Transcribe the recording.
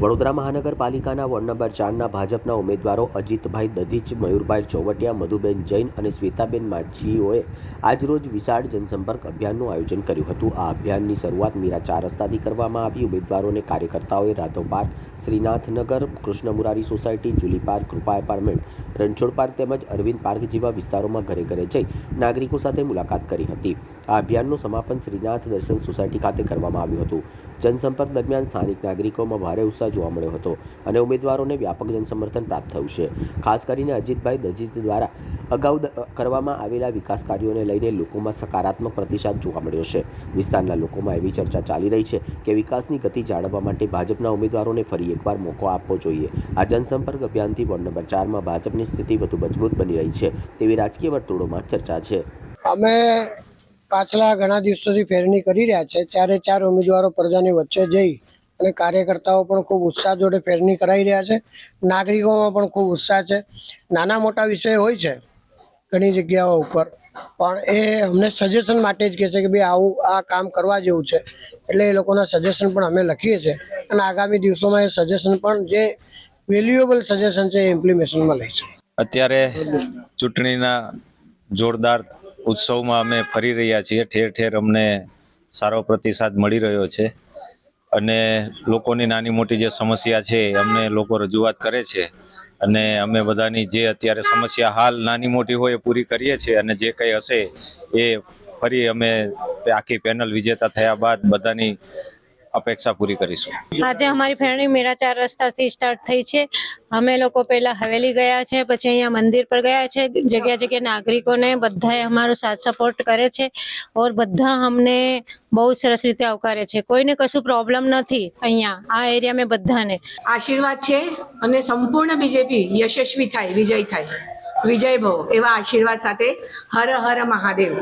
વડોદરા મહાનગરપાલિકાના ward number 4ના ભાજપના ઉમેદવારો અજીતભાઈ દધીચ, મયુરભાઈ ચોવટિયા, મધુબેન જૈન અને શ્વેતાબેન માજીઓએ આજરોજ વિશાળ જનસંપર્ક અભિયાનનું આયોજન કર્યું હતું। આ અભિયાનની શરૂઆત મીરા 4 રસ્તાથી કરવામાં આવી। ઉમેદવારોને કાર્યકર્તાઓએ Radhav park, Shrinathnagar, Krishna Murari society, Julie park, Kripa apartment, Ranchhod park તેમજ અરવિંદ પાર્ક જેવા વિસ્તારોમાં ઘરે ઘરે જઈ નાગરિકો સાથે મુલાકાત કરી હતી। આ અભિયાનનું સમાપન શ્રીનાથ દર્શન સોસાયટી ખાતે કરવામાં આવ્યું હતું। જનસંપર્ક દરમિયાન સ્થાનિક નાગરિકોમાં ભારે ઉત્સાહ જોવા મળ્યો હતો અને ઉમેદવારોને વ્યાપક જનસમર્થન પ્રાપ્ત થયું છે। ખાસ કરીને અજીતભાઈ દધીચ દ્વારા અગાઉ કરવામાં આવેલા વિકાસ કાર્યોને લઈને લોકોમાં સકારાત્મક પ્રતિસાદ જોવા મળ્યો છે। વિસ્તારના લોકોમાં એવી ચર્ચા ચાલી રહી છે કે વિકાસની ગતિ જાળવવા માટે ભાજપના ઉમેદવારોને ફરી એકવાર મોકો આપવો જોઈએ। આ જનસંપર્ક અભિયાનથી વોર્ડ નંબર 4માં ભાજપની સ્થિતિ વધુ મજબૂત બની રહી છે તેવી રાજકીય વર્તુળોમાં ચર્ચા છે। અમે પાછલા ઘણા દિવસોથી ફેરણી કરી રહ્યા છે। ચારે ચાર ઉમેદવારો પ્રજાની વચ્ચે જઈ અને કાર્યકર્તાઓ પણ ખૂબ ઉત્સાહ જોડે ફેરણી કરાવી રહ્યા છે। નાગરિકોમાં પણ ખૂબ ઉત્સાહ છે। નાના મોટા વિષય હોય છે ઘણી જગ્યાઓ ઉપર, પણ એ અમને સજેશન માટે જ કહે છે કે ભાઈ આવું આ કામ કરવા જેવું છે, એટલે એ લોકોના સજેશન પણ અમે લખીએ છીએ અને આગામી દિવસોમાં એ સજેશન પણ જે વેલ્યુએબલ સજેશન છે એ ઇમ્પ્લિમેશનમાં લઈશું। અત્યારે ચૂંટણીના જોરદાર ઉત્સવમાં અમે ફરી રહ્યા છીએ। ઠેર ઠેર અમને સારો પ્રતિસાદ મળી રહ્યો છે અને લોકોની નાની મોટી જે સમસ્યા છે અમને લોકો રજૂઆત કરે છે અને અમે બધાની જે અત્યારે સમસ્યા હાલ નાની મોટી હોય એ પૂરી કરીએ છીએ અને જે કંઈ હશે એ ફરી અમે આખી પેનલ વિજેતા થયા બાદ બધાની અપેક્ષા પૂરી કરીશું। આજે અમારી ફેરણી મીરા 4 રસ્તાથી સ્ટાર્ટ થઈ છે। અમે લોકો પહેલા હવેલી ગયા છે, પછી અહીંયા મંદિર પર ગયા છે। જગ્યા જગ્યા નાગરિકોને બધાએ અમારો સાથ સપોર્ટ કરે છે ઓર બધા અમને બહુ સરસ રીતે આવકારે છે। કોઈને કશું પ્રોબ્લેમ નથી। અહીંયા આ એરિયા મેં બધાને આશીર્વાદ છે અને સંપૂર્ણ બીજેપી યશસ્વી થાય, વિજય થાય, વિજય ભવ એવા આશીર્વાદ સાથે હર હર મહાદેવ।